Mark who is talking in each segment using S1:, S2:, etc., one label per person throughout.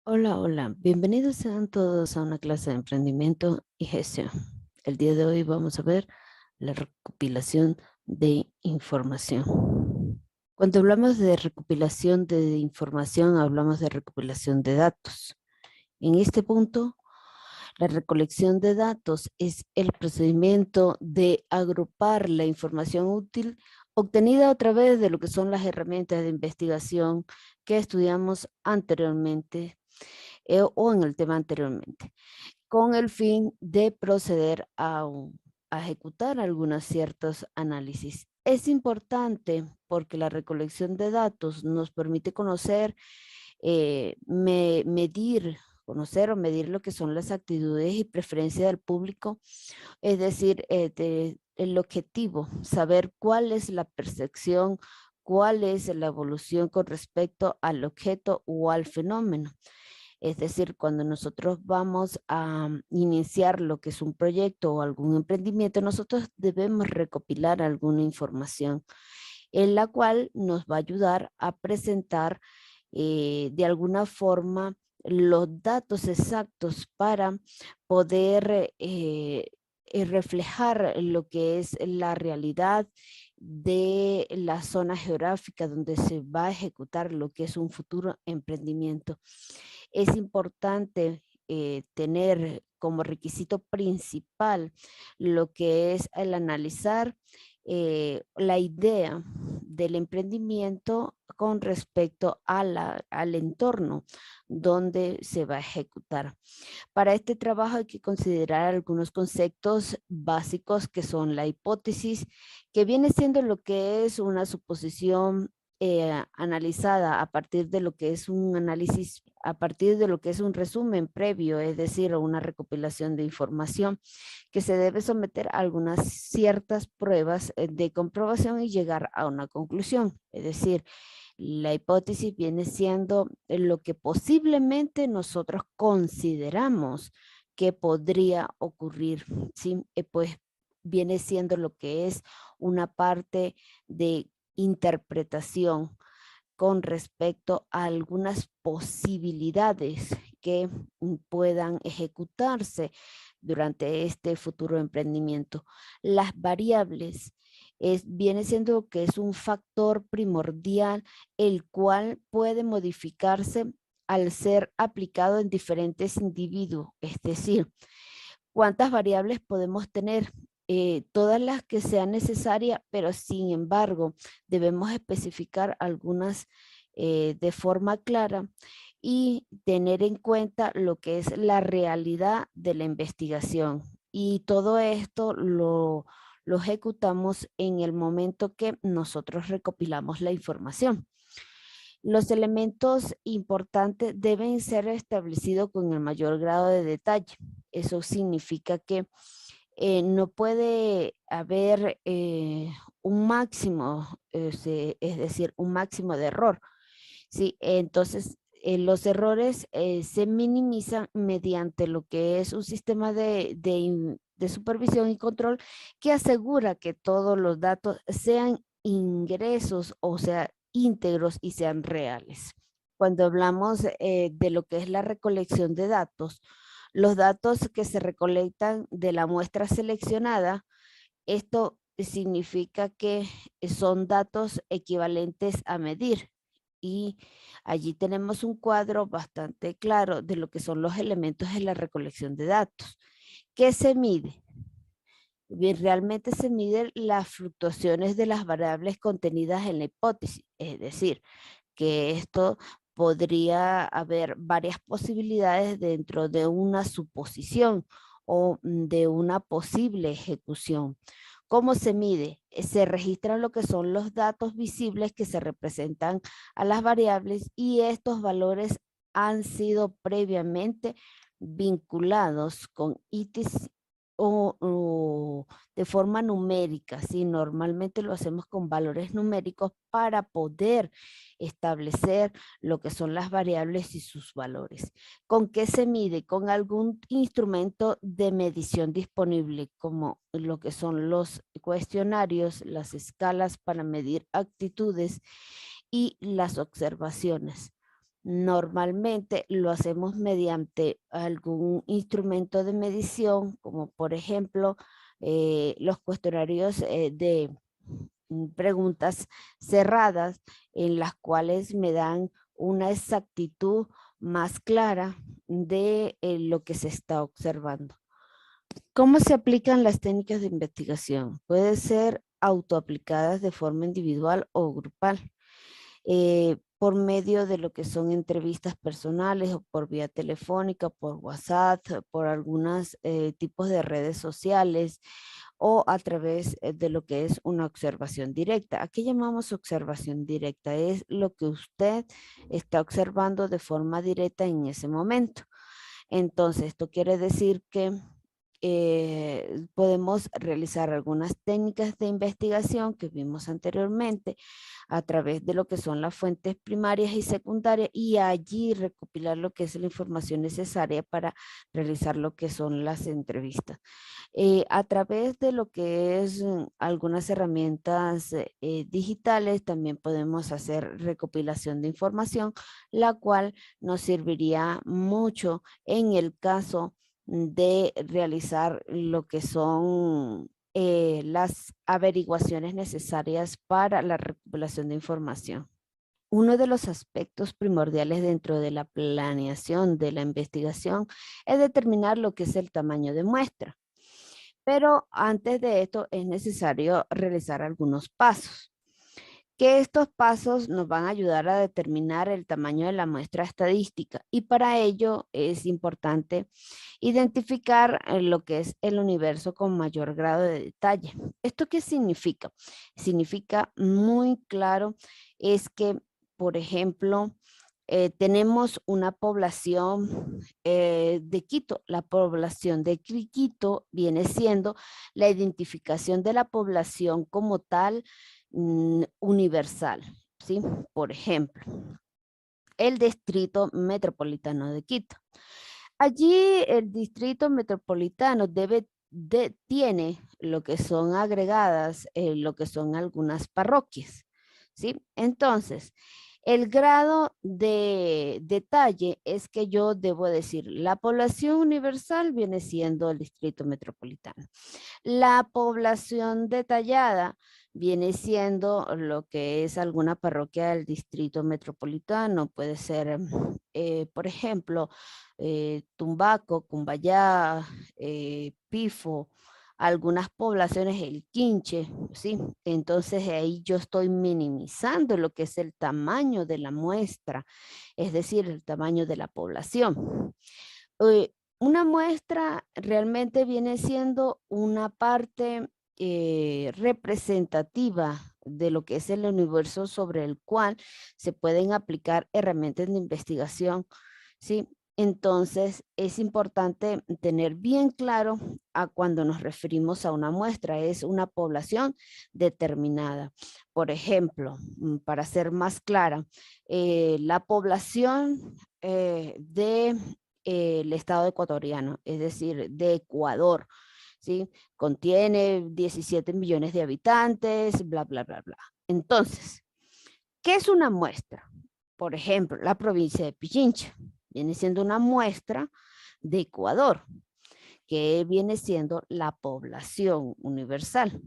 S1: Hola, hola. Bienvenidos sean todos a una clase de emprendimiento y gestión. El día de hoy vamos a ver la recopilación de información. Cuando hablamos de recopilación de información, hablamos de recopilación de datos. En este punto, la recolección de datos es el procedimiento de agrupar la información útil obtenida a través de lo que son las herramientas de investigación que estudiamos anteriormente o en el tema anteriormente, con el fin de proceder a ejecutar algunos ciertos análisis. Es importante porque la recolección de datos nos permite conocer, medir, conocer o medir lo que son las actitudes y preferencias del público, es decir, el objetivo, saber cuál es la percepción, cuál es la evolución con respecto al objeto o al fenómeno. Es decir, cuando nosotros vamos a iniciar lo que es un proyecto o algún emprendimiento, nosotros debemos recopilar alguna información en la cual nos va a ayudar a presentar de alguna forma los datos exactos para poder reflejar lo que es la realidad de la zona geográfica donde se va a ejecutar lo que es un futuro emprendimiento. Es importante tener como requisito principal lo que es el analizar la idea del emprendimiento con respecto a al entorno donde se va a ejecutar. Para este trabajo hay que considerar algunos conceptos básicos que son la hipótesis, que viene siendo lo que es una suposición analizada a partir de lo que es un análisis, a partir de lo que es un resumen previo, es decir, una recopilación de información que se debe someter a algunas ciertas pruebas de comprobación y llegar a una conclusión. Es decir, la hipótesis viene siendo lo que posiblemente nosotros consideramos que podría ocurrir, ¿sí? Pues viene siendo lo que es una parte de interpretación con respecto a algunas posibilidades que puedan ejecutarse durante este futuro emprendimiento. Las variables viene siendo que es un factor primordial el cual puede modificarse al ser aplicado en diferentes individuos, es decir, ¿cuántas variables podemos tener? Todas las que sean necesarias, pero sin embargo debemos especificar algunas de forma clara y tener en cuenta lo que es la realidad de la investigación. Y todo esto lo ejecutamos en el momento que nosotros recopilamos la información. Los elementos importantes deben ser establecidos con el mayor grado de detalle. Eso significa que no puede haber un máximo, es decir, un máximo de error. ¿Sí? Entonces, los errores se minimizan mediante lo que es un sistema de supervisión y control que asegura que todos los datos sean ingresos, o sea, íntegros y sean reales. Cuando hablamos de lo que es la recolección de datos, los datos que se recolectan de la muestra seleccionada, esto significa que son datos equivalentes a medir. Y allí tenemos un cuadro bastante claro de lo que son los elementos de la recolección de datos. ¿Qué se mide? Bien, realmente se miden las fluctuaciones de las variables contenidas en la hipótesis, es decir, que esto podría haber varias posibilidades dentro de una suposición o de una posible ejecución. ¿Cómo se mide? Se registran lo que son los datos visibles que se representan a las variables y estos valores han sido previamente vinculados con ítems o de forma numérica, ¿sí? Normalmente lo hacemos con valores numéricos para poder establecer lo que son las variables y sus valores. ¿Con qué se mide? Con algún instrumento de medición disponible, como lo que son los cuestionarios, las escalas para medir actitudes y las observaciones. Normalmente lo hacemos mediante algún instrumento de medición, como por ejemplo los cuestionarios de preguntas cerradas, en las cuales me dan una exactitud más clara de lo que se está observando. ¿Cómo se aplican las técnicas de investigación? Puede ser autoaplicadas de forma individual o grupal, por medio de lo que son entrevistas personales o por vía telefónica, por WhatsApp, por algunos tipos de redes sociales o a través de lo que es una observación directa. ¿A qué llamamos observación directa? Es lo que usted está observando de forma directa en ese momento. Entonces, esto quiere decir que podemos realizar algunas técnicas de investigación que vimos anteriormente a través de lo que son las fuentes primarias y secundarias y allí recopilar lo que es la información necesaria para realizar lo que son las entrevistas. A través de lo que es algunas herramientas digitales también podemos hacer recopilación de información, la cual nos serviría mucho en el caso de realizar lo que son las averiguaciones necesarias para la recopilación de información. Uno de los aspectos primordiales dentro de la planeación de la investigación es determinar lo que es el tamaño de muestra. Pero antes de esto es necesario realizar algunos pasos, que estos pasos nos van a ayudar a determinar el tamaño de la muestra estadística y para ello es importante identificar lo que es el universo con mayor grado de detalle. ¿Esto qué significa? Significa muy claro es que, por ejemplo, tenemos una población de Quito. La población de Quito viene siendo la identificación de la población como tal universal, ¿sí? Por ejemplo, el Distrito Metropolitano de Quito. Allí el Distrito Metropolitano tiene lo que son agregadas, lo que son algunas parroquias, ¿sí? Entonces, el grado de detalle es que yo debo decir, la población universal viene siendo el Distrito Metropolitano. La población detallada viene siendo lo que es alguna parroquia del distrito metropolitano. Puede ser, por ejemplo, Tumbaco, Cumbayá, Pifo, algunas poblaciones, el Quinche, ¿sí? Entonces ahí yo estoy minimizando lo que es el tamaño de la muestra, es decir, el tamaño de la población. Una muestra realmente viene siendo una parte representativa de lo que es el universo sobre el cual se pueden aplicar herramientas de investigación, ¿sí? Entonces, es importante tener bien claro a cuando nos referimos a una muestra, es una población determinada. Por ejemplo, para ser más clara, la población de el estado ecuatoriano, es decir, de Ecuador, ¿sí? Contiene 17 millones de habitantes, bla, bla, bla, bla. Entonces, ¿qué es una muestra? Por ejemplo, la provincia de Pichincha viene siendo una muestra de Ecuador, que viene siendo la población universal.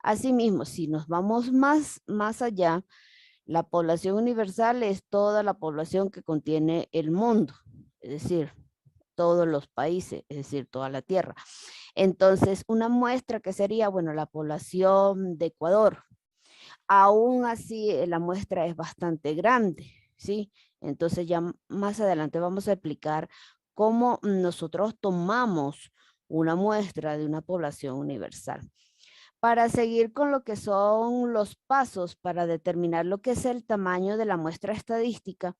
S1: Asimismo, si nos vamos más allá, la población universal es toda la población que contiene el mundo, es decir, todos los países, es decir, toda la tierra. Entonces, una muestra que sería, bueno, la población de Ecuador. Aún así, la muestra es bastante grande, ¿sí? Entonces, ya más adelante vamos a explicar cómo nosotros tomamos una muestra de una población universal. Para seguir con lo que son los pasos para determinar lo que es el tamaño de la muestra estadística,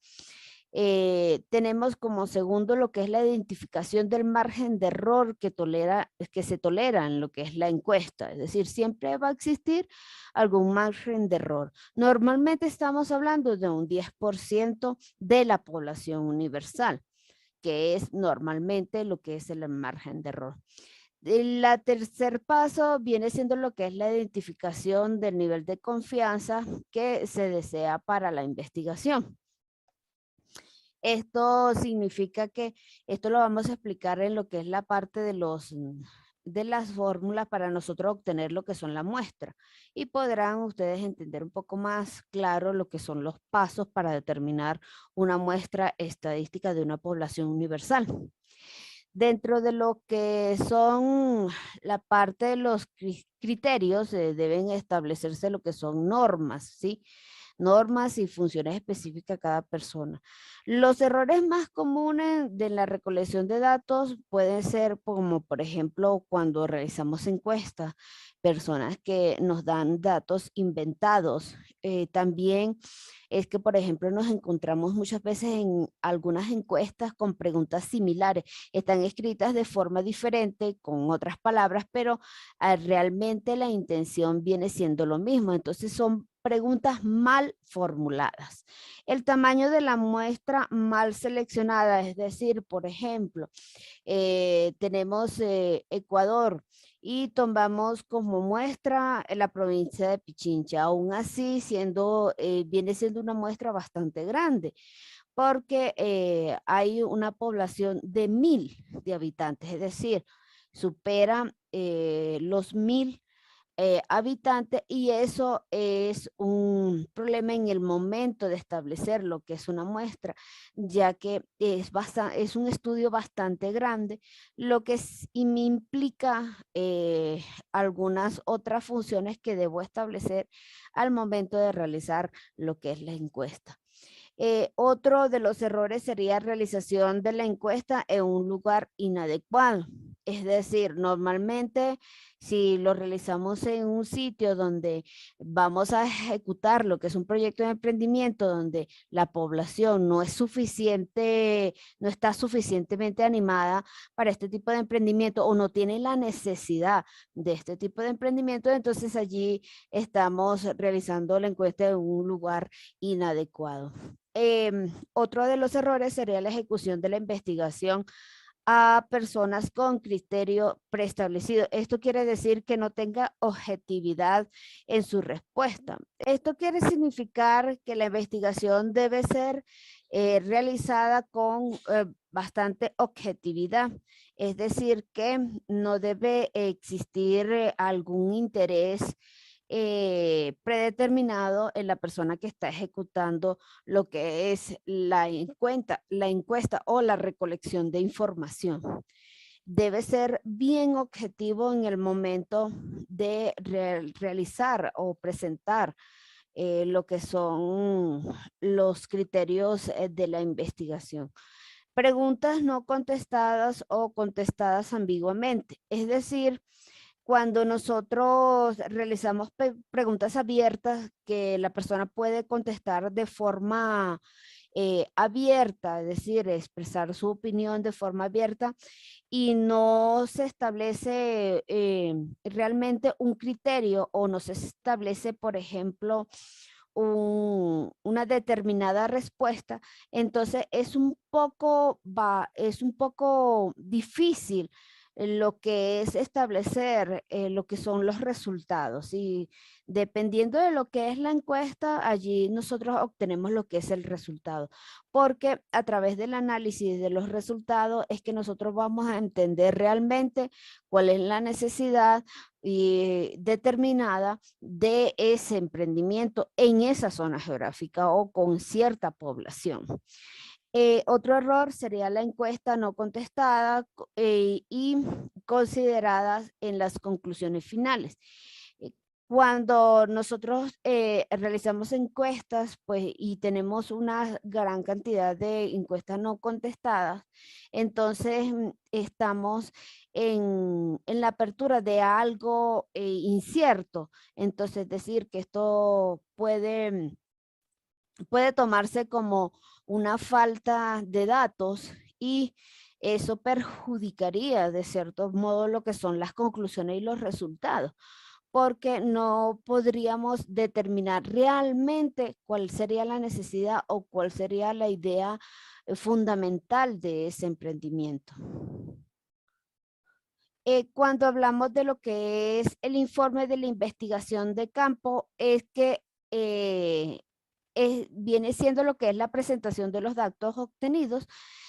S1: tenemos como segundo lo que es la identificación del margen de error que se tolera en lo que es la encuesta. Es decir, siempre va a existir algún margen de error. Normalmente estamos hablando de un 10% de la población universal, que es normalmente lo que es el margen de error. El tercer paso viene siendo lo que es la identificación del nivel de confianza que se desea para la investigación. Esto significa que esto lo vamos a explicar en lo que es la parte de las fórmulas para nosotros obtener lo que son la muestra y podrán ustedes entender un poco más claro lo que son los pasos para determinar una muestra estadística de una población universal. Dentro de lo que son la parte de los criterios, deben establecerse lo que son normas, ¿sí? Normas y funciones específicas a cada persona. Los errores más comunes de la recolección de datos pueden ser como, por ejemplo, cuando realizamos encuestas, personas que nos dan datos inventados. También es que, por ejemplo, nos encontramos muchas veces en algunas encuestas con preguntas similares. Están escritas de forma diferente, con otras palabras, pero realmente la intención viene siendo lo mismo. Entonces son preguntas mal formuladas. El tamaño de la muestra mal seleccionada, es decir, por ejemplo, tenemos Ecuador y tomamos como muestra la provincia de Pichincha, aún así viene siendo una muestra bastante grande porque hay una población de 1.000 de habitantes, es decir, supera los 1.000 habitantes y eso es un problema en el momento de establecer lo que es una muestra, ya que es un estudio bastante grande, lo que y me implica algunas otras funciones que debo establecer al momento de realizar lo que es la encuesta. Otro de los errores sería realización de la encuesta en un lugar inadecuado. Es decir, normalmente si lo realizamos en un sitio donde vamos a ejecutar lo que es un proyecto de emprendimiento, donde la población no es suficiente, no está suficientemente animada para este tipo de emprendimiento o no tiene la necesidad de este tipo de emprendimiento, entonces allí estamos realizando la encuesta en un lugar inadecuado. Otro de los errores sería la ejecución de la investigación a personas con criterio preestablecido. Esto quiere decir que no tenga objetividad en su respuesta. Esto quiere significar que la investigación debe ser realizada con bastante objetividad. Es decir, que no debe existir algún interés predeterminado en la persona que está ejecutando lo que es la encuesta o la recolección de información. Debe ser bien objetivo en el momento de realizar o presentar lo que son los criterios de la investigación. Preguntas no contestadas o contestadas ambiguamente, es decir, cuando nosotros realizamos preguntas abiertas que la persona puede contestar de forma abierta, es decir, expresar su opinión de forma abierta y no se establece realmente un criterio o no se establece, por ejemplo, una determinada respuesta, entonces es un poco difícil lo que es establecer lo que son los resultados y dependiendo de lo que es la encuesta, allí nosotros obtenemos lo que es el resultado, porque a través del análisis de los resultados es que nosotros vamos a entender realmente cuál es la necesidad determinada de ese emprendimiento en esa zona geográfica o con cierta población. Otro error sería la encuesta no contestada y consideradas en las conclusiones finales. Eh, Cuando nosotros realizamos encuestas, pues, y tenemos una gran cantidad de encuestas no contestadas, entonces estamos en la apertura de algo incierto. Entonces, decir que esto puede tomarse como una falta de datos y eso perjudicaría de cierto modo lo que son las conclusiones y los resultados, porque no podríamos determinar realmente cuál sería la necesidad o cuál sería la idea fundamental de ese emprendimiento. Cuando hablamos de lo que es el informe de la investigación de campo, es que viene siendo lo que es la presentación de los datos obtenidos,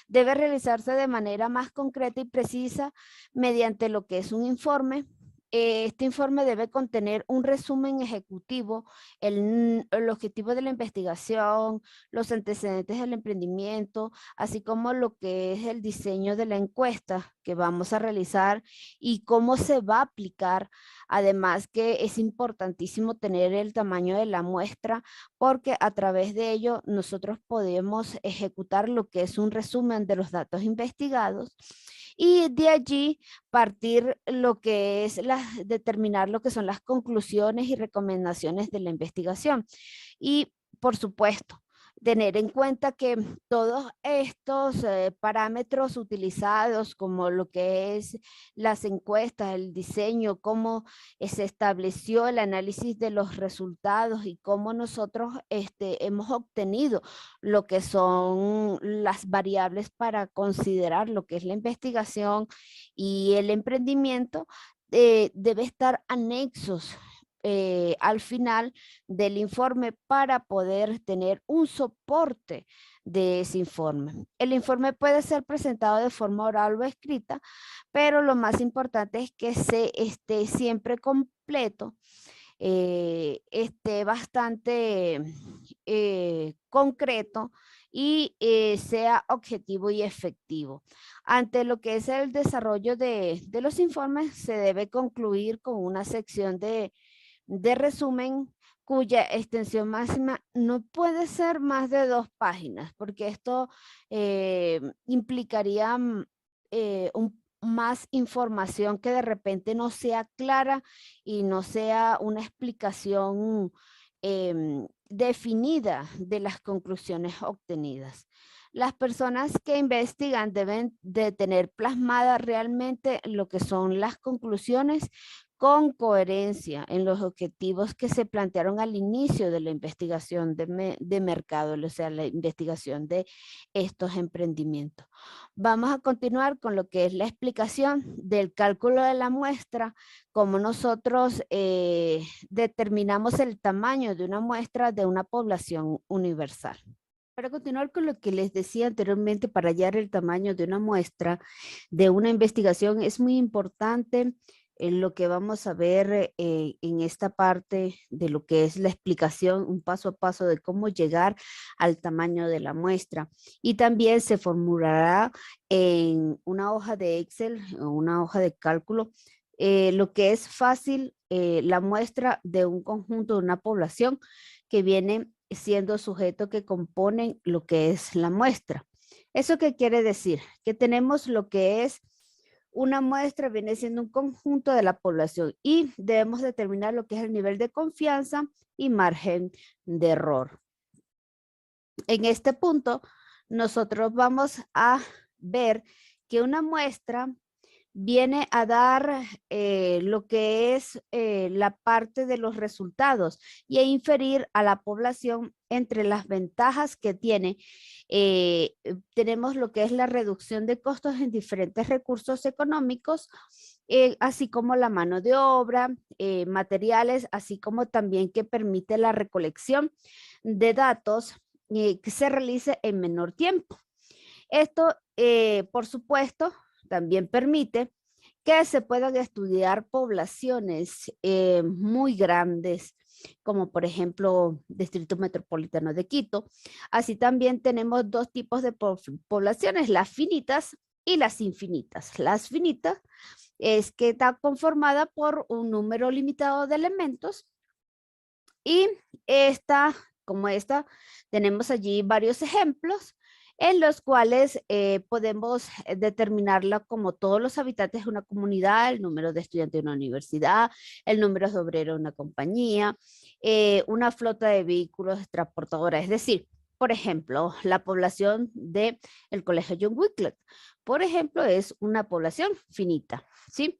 S1: debe realizarse de manera más concreta y precisa mediante lo que es un informe. Este informe debe contener un resumen ejecutivo, el objetivo de la investigación, los antecedentes del emprendimiento, así como lo que es el diseño de la encuesta que vamos a realizar y cómo se va a aplicar. Además que es importantísimo tener el tamaño de la muestra porque a través de ello nosotros podemos ejecutar lo que es un resumen de los datos investigados y de allí partir lo que es determinar lo que son las conclusiones y recomendaciones de la investigación. Y por supuesto, tener en cuenta que todos estos parámetros utilizados, como lo que es las encuestas, el diseño, cómo se estableció el análisis de los resultados y cómo nosotros hemos obtenido lo que son las variables para considerar lo que es la investigación y el emprendimiento, debe estar anexos al final del informe para poder tener un soporte de ese informe. El informe puede ser presentado de forma oral o escrita, pero lo más importante es que se esté siempre completo, esté bastante concreto y sea objetivo y efectivo. Ante lo que es el desarrollo de los informes, se debe concluir con una sección de resumen cuya extensión máxima no puede ser más de 2 páginas, porque esto implicaría más información que de repente no sea clara y no sea una explicación definida de las conclusiones obtenidas. Las personas que investigan deben de tener plasmada realmente lo que son las conclusiones con coherencia en los objetivos que se plantearon al inicio de la investigación de mercado, o sea, la investigación de estos emprendimientos. Vamos a continuar con lo que es la explicación del cálculo de la muestra, cómo nosotros determinamos el tamaño de una muestra de una población universal. Para continuar con lo que les decía anteriormente, para hallar el tamaño de una muestra de una investigación, es muy importante lo que vamos a ver en esta parte de lo que es la explicación, un paso a paso de cómo llegar al tamaño de la muestra. Y también se formulará en una hoja de Excel o una hoja de cálculo lo que es fácil, la muestra de un conjunto de una población que viene siendo sujeto que componen lo que es la muestra. ¿Eso qué quiere decir? Que tenemos lo que es una muestra, viene siendo un conjunto de la población y debemos determinar lo que es el nivel de confianza y margen de error. En este punto, nosotros vamos a ver que una muestra viene a dar lo que es la parte de los resultados y a inferir a la población entre las ventajas que tiene. Tenemos lo que es la reducción de costos en diferentes recursos económicos, así como la mano de obra, materiales, así como también que permite la recolección de datos que se realice en menor tiempo. Esto, por supuesto, también permite que se puedan estudiar poblaciones muy grandes, como por ejemplo Distrito Metropolitano de Quito. Así también tenemos dos tipos de poblaciones, las finitas y las infinitas. Las finitas es que está conformada por un número limitado de elementos y como esta, tenemos allí varios ejemplos en los cuales podemos determinarla como todos los habitantes de una comunidad, el número de estudiantes de una universidad, el número de obreros de una compañía, una flota de vehículos transportadora, es decir, por ejemplo, la población del Colegio John Wycliffe, por ejemplo, es una población finita, ¿sí?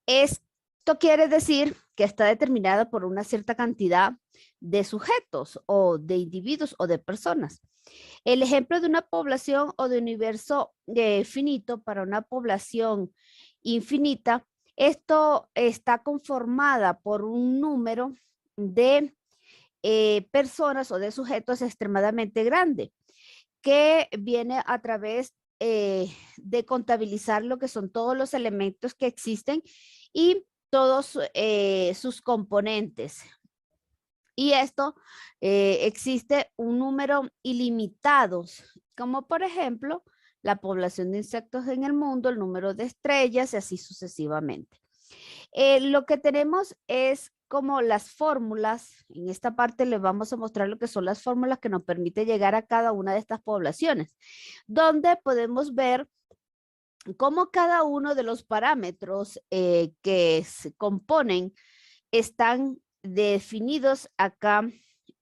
S1: Esto quiere decir que está determinada por una cierta cantidad de sujetos o de individuos o de personas. El ejemplo de una población o de universo finito para una población infinita, esto está conformada por un número de personas o de sujetos extremadamente grande, que viene a través de contabilizar lo que son todos los elementos que existen y todos sus componentes. Y esto existe un número ilimitado, como por ejemplo la población de insectos en el mundo, el número de estrellas y así sucesivamente. Lo que tenemos es como las fórmulas. En esta parte les vamos a mostrar lo que son las fórmulas que nos permite llegar a cada una de estas poblaciones, donde podemos ver cómo cada uno de los parámetros que se componen están definidos acá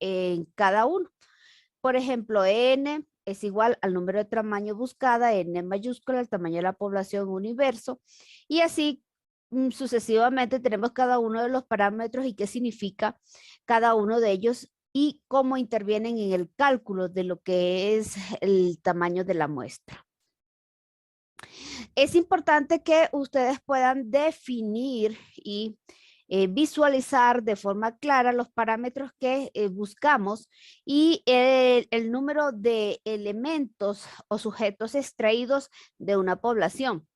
S1: en cada uno. Por ejemplo, N es igual al número de tamaño buscada, N mayúscula, el tamaño de la población universo, y así sucesivamente tenemos cada uno de los parámetros y qué significa cada uno de ellos y cómo intervienen en el cálculo de lo que es el tamaño de la muestra. Es importante que ustedes puedan definir y visualizar de forma clara los parámetros que buscamos y el número de elementos o sujetos extraídos de una población.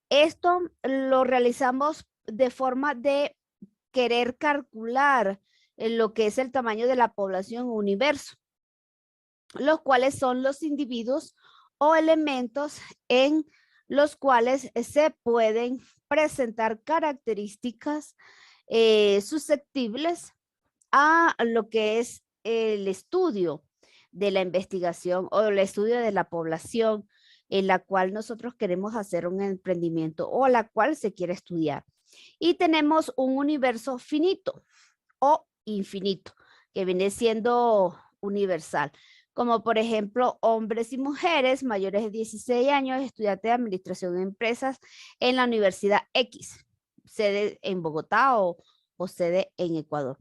S1: Esto lo realizamos de forma de querer calcular lo que es el tamaño de la población universo, los cuales son los individuos o elementos en los cuales se pueden presentar características susceptibles a lo que es el estudio de la investigación o el estudio de la población en la cual nosotros queremos hacer un emprendimiento o la cual se quiere estudiar. Y tenemos un universo finito o infinito, que viene siendo universal, como por ejemplo hombres y mujeres mayores de 16 años, estudiantes de administración de empresas en la Universidad X, sede en Bogotá o sede en Ecuador.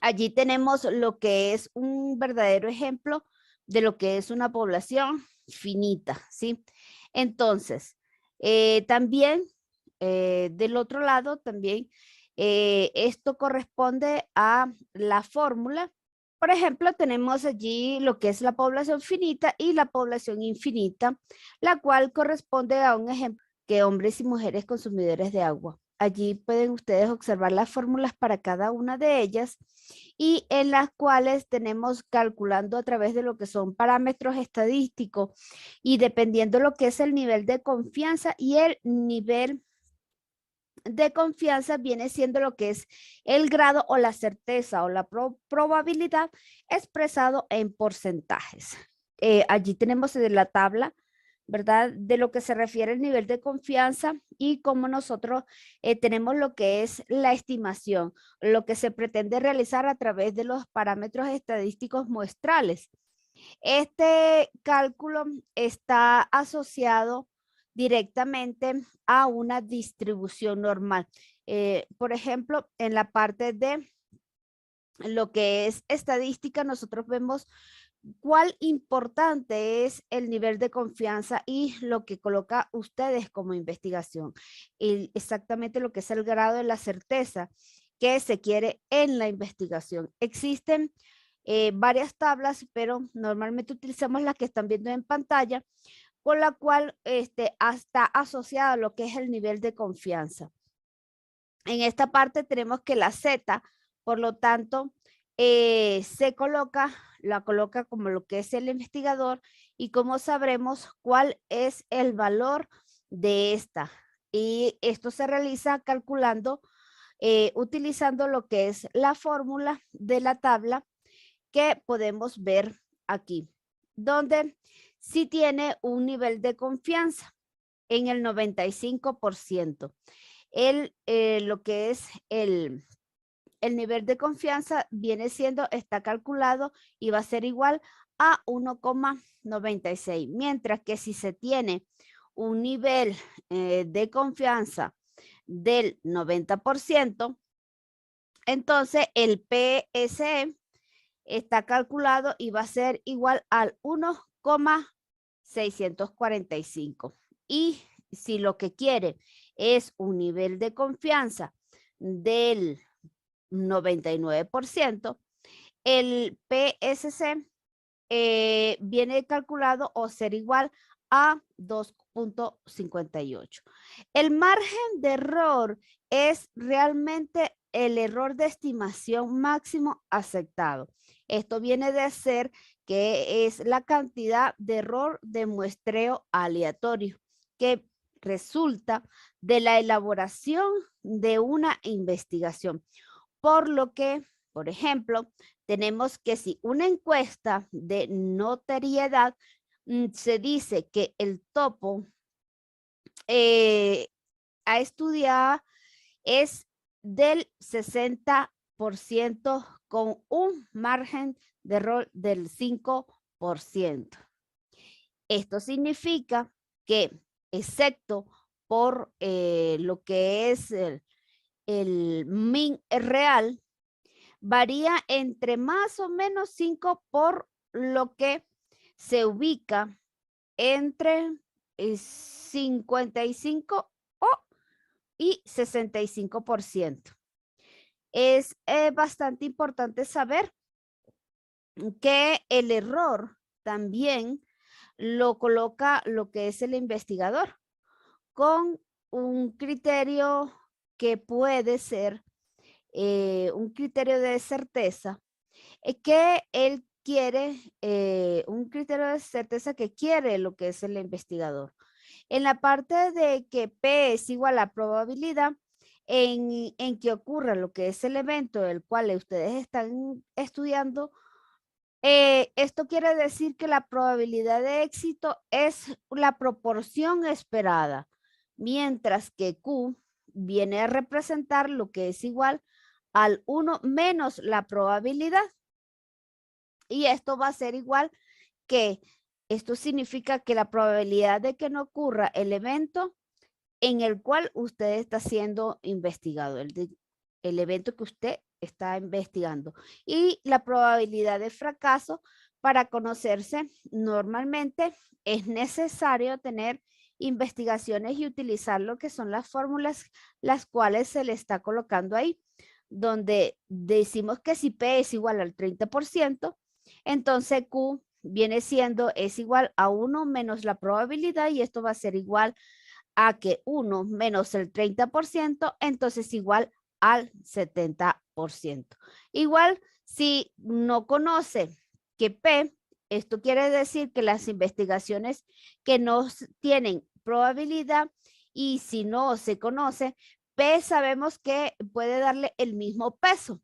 S1: Allí tenemos lo que es un verdadero ejemplo de lo que es una población finita, ¿sí? Entonces, también del otro lado, también esto corresponde a la fórmula. Por ejemplo, tenemos allí lo que es la población finita y la población infinita, la cual corresponde a un ejemplo que hombres y mujeres consumidores de agua. Allí pueden ustedes observar las fórmulas para cada una de ellas y en las cuales tenemos calculando a través de lo que son parámetros estadísticos y dependiendo lo que es el nivel de confianza y el nivel de confianza viene siendo lo que es el grado o la certeza o la probabilidad expresado en porcentajes. Allí tenemos en la tabla, ¿verdad? De lo que se refiere al nivel de confianza y cómo nosotros tenemos lo que es la estimación, lo que se pretende realizar a través de los parámetros estadísticos muestrales. Este cálculo está asociado directamente a una distribución normal. Por ejemplo, en la parte de lo que es estadística, nosotros vemos cuál importante es el nivel de confianza y lo que coloca ustedes como investigación. Y exactamente lo que es el grado de la certeza que se quiere en la investigación. Existen varias tablas, pero normalmente utilizamos las que están viendo en pantalla, con la cual está asociado a lo que es el nivel de confianza. En esta parte tenemos que la Z, por lo tanto, la coloca como lo que es el investigador y cómo sabremos cuál es el valor de esta. Y esto se realiza calculando, utilizando lo que es la fórmula de la tabla que podemos ver aquí, donde sí tiene un nivel de confianza en el 95%. Lo que es el nivel de confianza viene siendo, está calculado y va a ser igual a 1,96, mientras que si se tiene un nivel de confianza del 90%, entonces el PSE está calculado y va a ser igual al 1,645. Y si lo que quiere es un nivel de confianza del 99%, el PSC viene calculado o ser igual a 2.58. El margen de error es realmente el error de estimación máximo aceptado. Esto viene de ser que es la cantidad de error de muestreo aleatorio que resulta de la elaboración de una investigación. Por lo que, por ejemplo, tenemos que si una encuesta de notoriedad se dice que el topo a estudiar es del 60% con un margen de error del 5%. Esto significa que, excepto por lo que es el min real, varía entre más o menos 5 por lo que se ubica entre 55 y 65%. Es bastante importante saber que el error también lo coloca lo que es el investigador con un criterio que puede ser un criterio de certeza que él quiere, un criterio de certeza que quiere lo que es el investigador. En la parte de que P es igual a probabilidad en que ocurra lo que es el evento del cual ustedes están estudiando, esto quiere decir que la probabilidad de éxito es la proporción esperada, mientras que Q viene a representar lo que es igual al 1 menos la probabilidad. Y esto va a ser igual que, esto significa que la probabilidad de que no ocurra el evento en el cual usted está siendo investigado, el evento que usted está investigando. Y la probabilidad de fracaso, para conocerse, normalmente es necesario tener investigaciones y utilizar lo que son las fórmulas, las cuales se le está colocando ahí, donde decimos que si P es igual al 30%, entonces Q viene siendo, es igual a 1 menos la probabilidad y esto va a ser igual a que 1 menos el 30%, entonces igual al 70%. Igual, si no conoce que P, esto quiere decir que las investigaciones que no tienen probabilidad y si no se conoce, P sabemos que puede darle el mismo peso.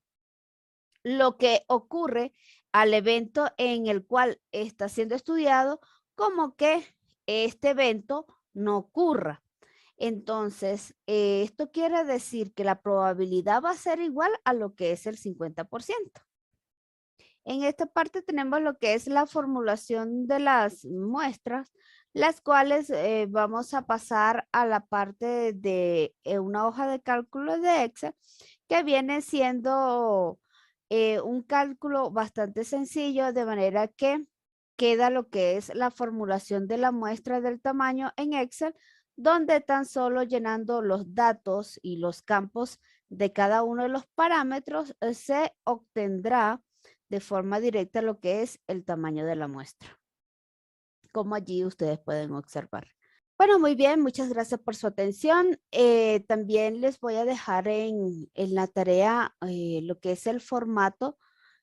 S1: Lo que ocurre al evento en el cual está siendo estudiado, como que este evento no ocurra. Entonces, esto quiere decir que la probabilidad va a ser igual a lo que es el 50%. En esta parte tenemos lo que es la formulación de las muestras, las cuales vamos a pasar a la parte de una hoja de cálculo de Excel, que viene siendo un cálculo bastante sencillo, de manera que queda lo que es la formulación de la muestra del tamaño en Excel, donde tan solo llenando los datos y los campos de cada uno de los parámetros se obtendrá de forma directa lo que es el tamaño de la muestra, como allí ustedes pueden observar. Bueno, muy bien, muchas gracias por su atención. También les voy a dejar en la tarea lo que es el formato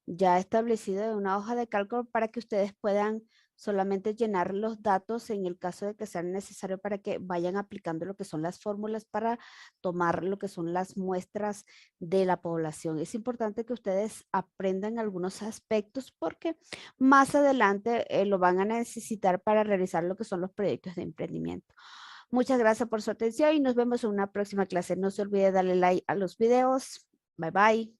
S1: ya establecido de una hoja de cálculo para que ustedes puedan solamente llenar los datos en el caso de que sea necesario para que vayan aplicando lo que son las fórmulas para tomar lo que son las muestras de la población. Es importante que ustedes aprendan algunos aspectos porque más adelante lo van a necesitar para realizar lo que son los proyectos de emprendimiento. Muchas gracias por su atención y nos vemos en una próxima clase. No se olvide darle like a los videos. Bye bye.